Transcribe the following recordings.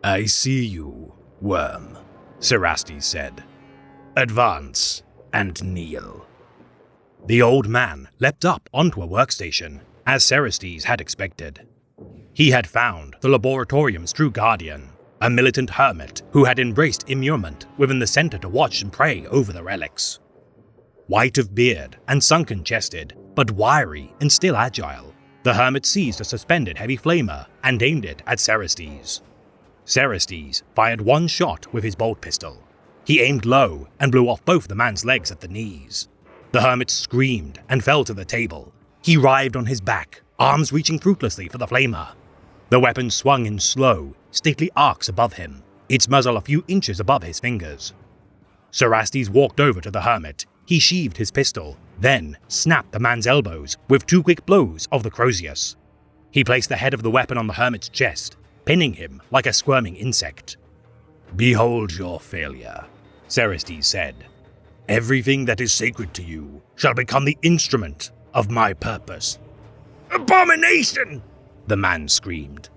I see you, worm, Cerastes said. Advance and kneel. The old man leapt up onto a workstation, as Cerastes had expected. He had found the laboratorium's true guardian, a militant hermit who had embraced immurement within the center to watch and pray over the relics. White of beard and sunken-chested, but wiry and still agile, the hermit seized a suspended heavy flamer and aimed it at Cerastes. Cerastes fired one shot with his bolt pistol. He aimed low and blew off both the man's legs at the knees. The hermit screamed and fell to the table. He writhed on his back, arms reaching fruitlessly for the flamer. The weapon swung in slow, stately arcs above him, its muzzle a few inches above his fingers. Cerastes walked over to the hermit. He sheathed his pistol, then snapped the man's elbows with 2 quick blows of the Crozius. He placed the head of the weapon on the hermit's chest, pinning him like a squirming insect. Behold your failure, Cerastes said. Everything that is sacred to you shall become the instrument of my purpose. Abomination! The man screamed.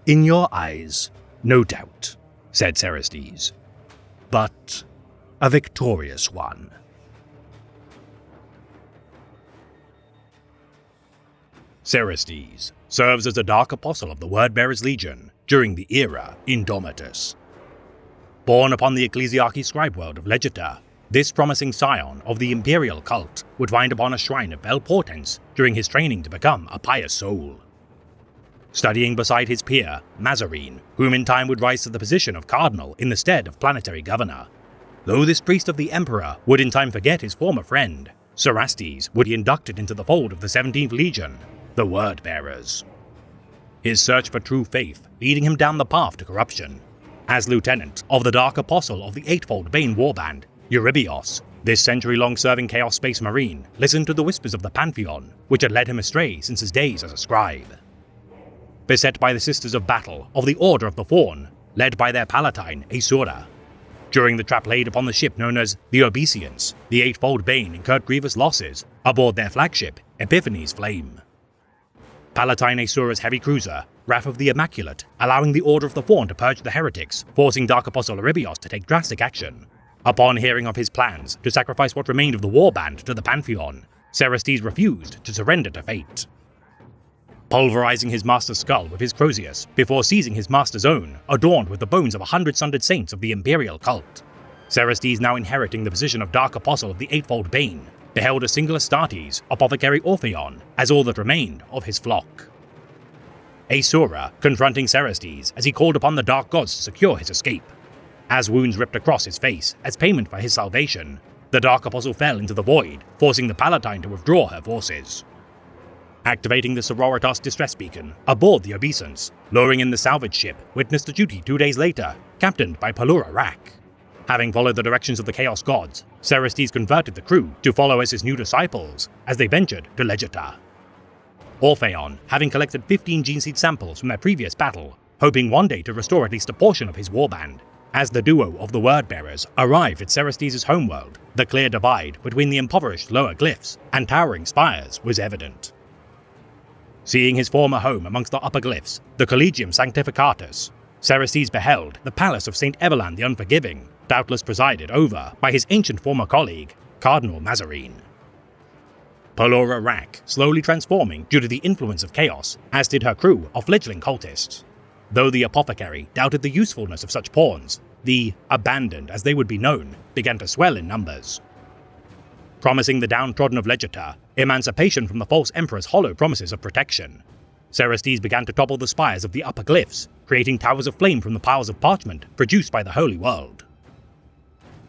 In your eyes, no doubt, said Cerastes, but a victorious one. Cerastes serves as a Dark Apostle of the Wordbearers Legion during the era Indomitus. Born upon the Ecclesiarchy scribe world of Legita, this promising scion of the Imperial cult would find upon a shrine of fell portents during his training to become a pious soul. Studying beside his peer, Mazarine, whom in time would rise to the position of cardinal in the stead of planetary governor. Though this priest of the Emperor would in time forget his former friend, Cerastes would be inducted into the fold of the 17th Legion, the Wordbearers. His search for true faith leading him down the path to corruption. As lieutenant of the Dark Apostle of the Eightfold Bane Warband, Eurybios, this century-long serving Chaos Space Marine listened to the whispers of the Pantheon, which had led him astray since his days as a scribe. Beset by the Sisters of Battle of the Order of the Fawn, led by their palatine, Asura. During the trap laid upon the ship known as the Obesians, the Eightfold Bane incurred grievous losses aboard their flagship, Epiphanes Flame. Palatine Asura's heavy cruiser, Wrath of the Immaculate, allowing the Order of the Fawn to purge the heretics, forcing Dark Apostle Eurybios to take drastic action. Upon hearing of his plans to sacrifice what remained of the warband to the Pantheon, Cerastes refused to surrender to fate. Pulverizing his master's skull with his Crozius before seizing his master's own, adorned with the bones of 100 sundered saints of the Imperial cult. Cerastes, now inheriting the position of Dark Apostle of the Eightfold Bane, beheld a single Astartes, apothecary Orpheon, as all that remained of his flock. Asura confronting Cerastes as he called upon the Dark Gods to secure his escape. As wounds ripped across his face as payment for his salvation, the Dark Apostle fell into the void, forcing the Palatine to withdraw her forces. Activating the Sororitas distress beacon aboard the Obeisance, luring in the salvage ship witnessed to duty 2 days later, captained by Palura Rak. Having followed the directions of the Chaos Gods, Cerastes converted the crew to follow as his new disciples as they ventured to Legita. Orpheon, having collected 15 gene seed samples from their previous battle, hoping one day to restore at least a portion of his warband. As the duo of the Wordbearers arrived at Cerastes' homeworld, the clear divide between the impoverished lower glyphs and towering spires was evident. Seeing his former home amongst the upper glyphs, the Collegium Sanctificatus, Cerastes beheld the palace of Saint Evelan the Unforgiving, doubtless presided over by his ancient former colleague, Cardinal Mazarine. Palura Rak slowly transforming due to the influence of chaos, as did her crew of fledgling cultists. Though the apothecary doubted the usefulness of such pawns, the abandoned as they would be known began to swell in numbers. Promising the downtrodden of Legita emancipation from the false emperor's hollow promises of protection, Cerastes began to topple the spires of the upper glyphs, creating towers of flame from the piles of parchment produced by the Holy World.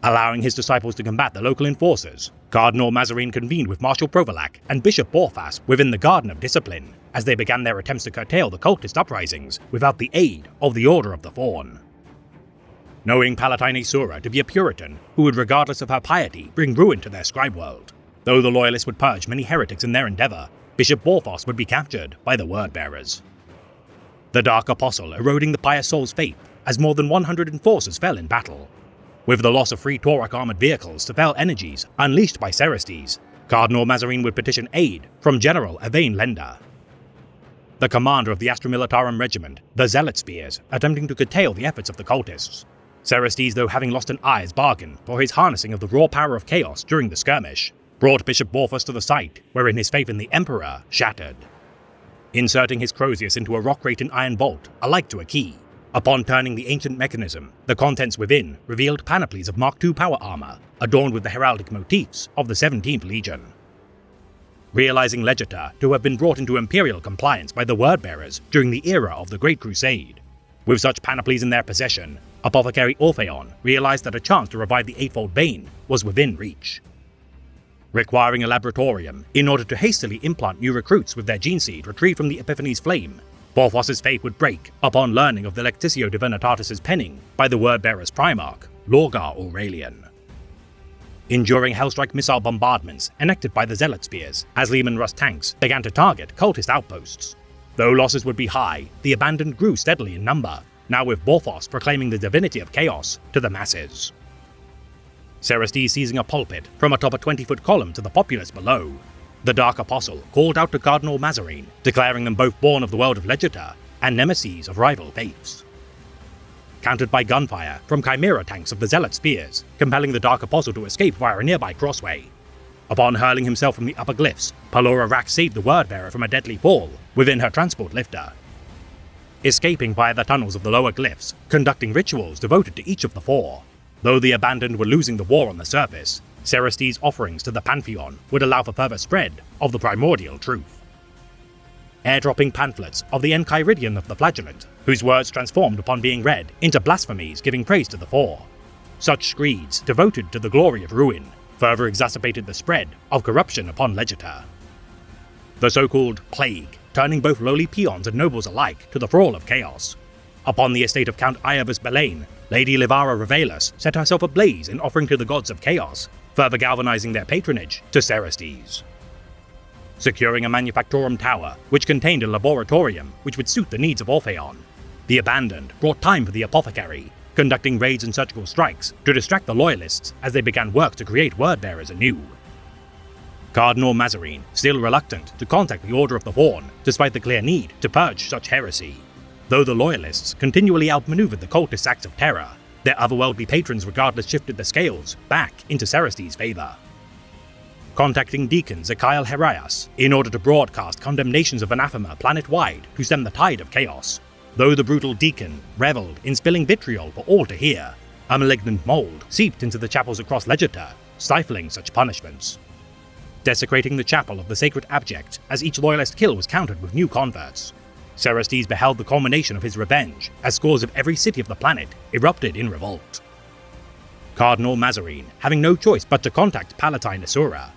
Allowing his disciples to combat the local enforcers, Cardinal Mazarine convened with Marshal Provolac and Bishop Borfas within the Garden of Discipline, as they began their attempts to curtail the cultist uprisings without the aid of the Order of the Fawn. Knowing Palatine Asura to be a Puritan who would, regardless of her piety, bring ruin to their scribe world, though the Loyalists would purge many heretics in their endeavor, Bishop Borfas would be captured by the Wordbearers. The Dark Apostle eroding the pious soul's faith as more than 100 enforcers fell in battle. With the loss of 3 Taurak armored vehicles to fell energies unleashed by Cerastes, Cardinal Mazarine would petition aid from General Evane Lenda. the commander of the Astra Militarum regiment, the Zealot Spears, attempting to curtail the efforts of the cultists. Cerestes, though having lost an eye's bargain for his harnessing of the raw power of chaos during the skirmish, brought Bishop Borphos to the site, wherein his faith in the Emperor shattered. Inserting his Crozius into a rock-rated iron vault, alike to a key, upon turning the ancient mechanism, the contents within revealed panoplies of Mark II power armor, adorned with the heraldic motifs of the 17th Legion. Realizing Legitor to have been brought into imperial compliance by the Wordbearers during the era of the Great Crusade, with such panoplies in their possession, Apothecary Orpheon realized that a chance to revive the Eightfold Bane was within reach. Requiring a laboratorium in order to hastily implant new recruits with their gene seed retrieved from the Epiphanes flame, Borphos' faith would break upon learning of the Lectitio Divinitatis' penning by the Wordbearer's Primarch, Lorgar Aurelian. Enduring Hellstrike missile bombardments enacted by the Zealot Spears as Leman Russ tanks began to target cultist outposts. Though losses would be high, the abandoned grew steadily in number, now with Borphos proclaiming the divinity of chaos to the masses. Cerestes seizing a pulpit from atop a 20-foot column to the populace below, the Dark Apostle called out to Cardinal Mazarine, declaring them both born of the world of Legitor and nemeses of rival faiths. Countered by gunfire from Chimera tanks of the Zealot Spears, compelling the Dark Apostle to escape via a nearby crossway. Upon hurling himself from the upper glyphs, Palora Rax saved the Wordbearer from a deadly fall within her transport lifter. Escaping via the tunnels of the lower glyphs, conducting rituals devoted to each of the four. Though the Abandoned were losing the war on the surface, Cerestes' offerings to the Pantheon would allow for further spread of the primordial truth. Airdropping pamphlets of the Enchiridion of the Flagellant, whose words transformed upon being read into blasphemies giving praise to the Four. Such screeds, devoted to the glory of ruin, further exacerbated the spread of corruption upon Legitor. The so-called Plague, turning both lowly peons and nobles alike to the thrall of chaos. Upon the estate of Count Iavus Belain, Lady Livara Revelus set herself ablaze in offering to the gods of chaos, further galvanizing their patronage to Cerestes. Securing a Manufactorum tower, which contained a laboratorium which would suit the needs of Orpheon, the Abandoned brought time for the Apothecary, conducting raids and surgical strikes to distract the Loyalists as they began work to create Wordbearers anew. Cardinal Mazarine, still reluctant to contact the Order of the Fawn, despite the clear need to purge such heresy. Though the Loyalists continually outmaneuvered the cultists' acts of terror, their otherworldly patrons regardless shifted the scales back into Cerestes' favor. Contacting Deacon Zechariel Heraias in order to broadcast condemnations of anathema planet-wide to stem the tide of chaos, though the brutal Deacon reveled in spilling vitriol for all to hear, a malignant mold seeped into the chapels across Legitor, stifling such punishments. Desecrating the chapel of the sacred abject as each loyalist kill was countered with new converts, Cerestes beheld the culmination of his revenge as scores of every city of the planet erupted in revolt. Cardinal Mazarine, having no choice but to contact Palatine Asura.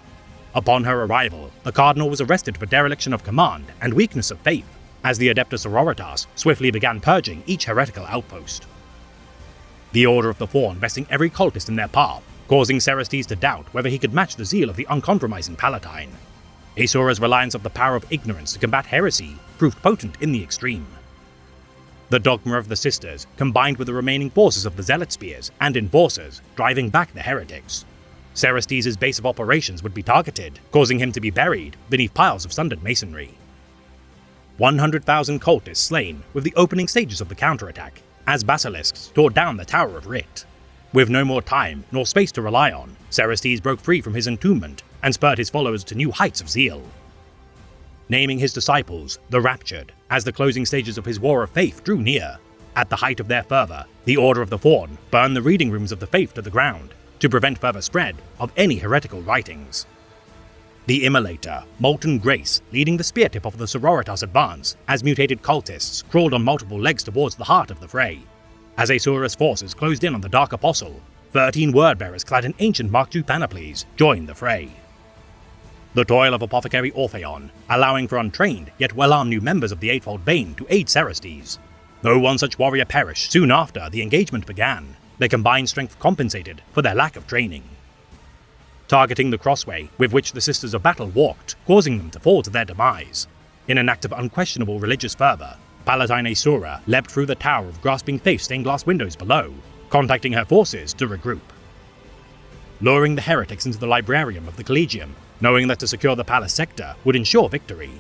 Upon her arrival, the Cardinal was arrested for dereliction of command and weakness of faith, as the Adeptus Sororitas swiftly began purging each heretical outpost. The Order of the Fawn vesting every cultist in their path, causing Cerestes to doubt whether he could match the zeal of the uncompromising Palatine. Asura's reliance of the power of ignorance to combat heresy proved potent in the extreme. The dogma of the Sisters combined with the remaining forces of the Zealot Spears and Enforcers, driving back the heretics. Cerestes' base of operations would be targeted, causing him to be buried beneath piles of sundered masonry. 100,000 cultists slain with the opening stages of the counterattack, as basilisks tore down the Tower of Writ. With no more time nor space to rely on, Cerestes broke free from his entombment and spurred his followers to new heights of zeal. Naming his disciples the Raptured, as the closing stages of his War of Faith drew near. At the height of their fervor, the Order of the Fawn burned the reading rooms of the faith to the ground, to prevent further spread of any heretical writings. The Immolator, Molten Grace, leading the spear tip of the Sororitas advance, as mutated cultists crawled on multiple legs towards the heart of the fray. As Asura's forces closed in on the Dark Apostle, 13 Wordbearers clad in ancient Mark II panoplies joined the fray. The toil of Apothecary Orpheon, allowing for untrained yet well-armed new members of the Eightfold Bane to aid Cerestes. Though one such warrior perished soon after the engagement began, their combined strength compensated for their lack of training. Targeting the crossway with which the Sisters of Battle walked, causing them to fall to their demise. In an act of unquestionable religious fervor, Palatine Asura leapt through the tower of Grasping Faith stained glass windows below, contacting her forces to regroup. Luring the heretics into the librarium of the Collegium, knowing that to secure the palace sector would ensure victory,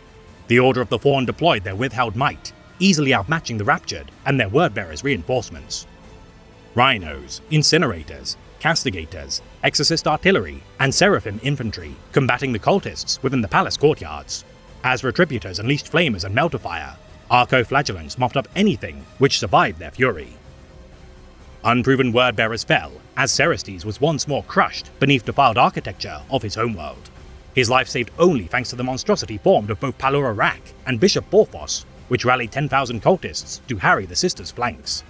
The Order of the Fawn deployed their withheld might, easily outmatching the Raptured and their Wordbearers' reinforcements. Rhinos, Incinerators, Castigators, Exorcist Artillery, and Seraphim Infantry combating the cultists within the palace courtyards. As Retributors unleashed Flamers and Meltafire, Arco-Flagellants mopped up anything which survived their fury. Unproven Wordbearers fell, as Cerestes was once more crushed beneath defiled architecture of his homeworld. His life saved only thanks to the monstrosity formed of both Palura Rak and Bishop Borphos, which rallied 10,000 cultists to harry the sisters' flanks.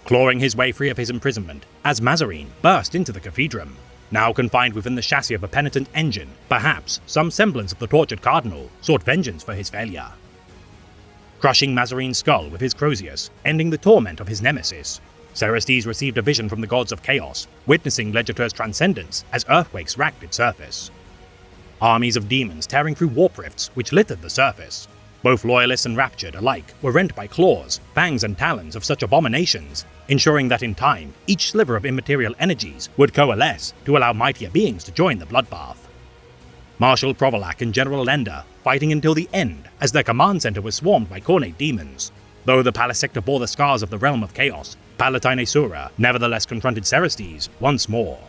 Clawing his way free of his imprisonment, as Mazarine burst into the Cathedrum. Now confined within the chassis of a penitent engine, perhaps some semblance of the tortured Cardinal sought vengeance for his failure. Crushing Mazarine's skull with his Crozius, ending the torment of his nemesis, Cerestes received a vision from the gods of chaos, witnessing Legitur's transcendence as earthquakes racked its surface. Armies of demons tearing through warp rifts which littered the surface. Both Loyalists and Raptured alike were rent by claws, fangs and talons of such abominations, ensuring that in time, each sliver of immaterial energies would coalesce to allow mightier beings to join the bloodbath. Marshal Provolac and General Lenda fighting until the end as their command center was swarmed by Khornate demons. Though the palace sector bore the scars of the realm of chaos, Palatine Asura nevertheless confronted Cerestes once more,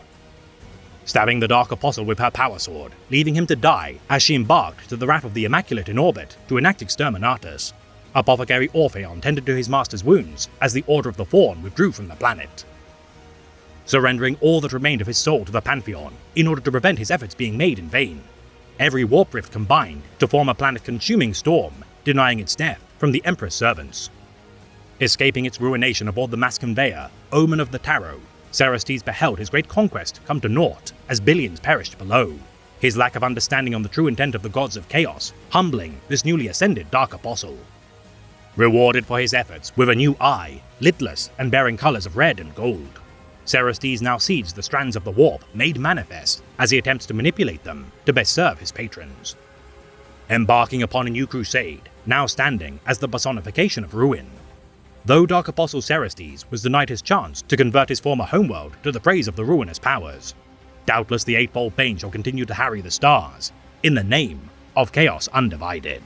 stabbing the Dark Apostle with her power sword, leaving him to die as she embarked to the wrath of the Immaculate in orbit to enact Exterminatus. Apothecary Orpheon tended to his master's wounds as the Order of the Fawn withdrew from the planet, surrendering all that remained of his soul to the Pantheon in order to prevent his efforts being made in vain. Every warp rift combined to form a planet-consuming storm, denying its death from the Emperor's servants. Escaping its ruination aboard the mass conveyor, Omen of the Tarot, Cerestes beheld his great conquest come to naught as billions perished below, his lack of understanding on the true intent of the gods of chaos humbling this newly ascended Dark Apostle. Rewarded for his efforts with a new eye, lidless and bearing colors of red and gold, Cerestes now sees the strands of the warp made manifest as he attempts to manipulate them to best serve his patrons. Embarking upon a new crusade, now standing as the personification of ruin. Though Dark Apostle Cerestes was denied his chance to convert his former homeworld to the praise of the ruinous powers, doubtless the Eightfold Bane shall continue to harry the stars in the name of Chaos Undivided.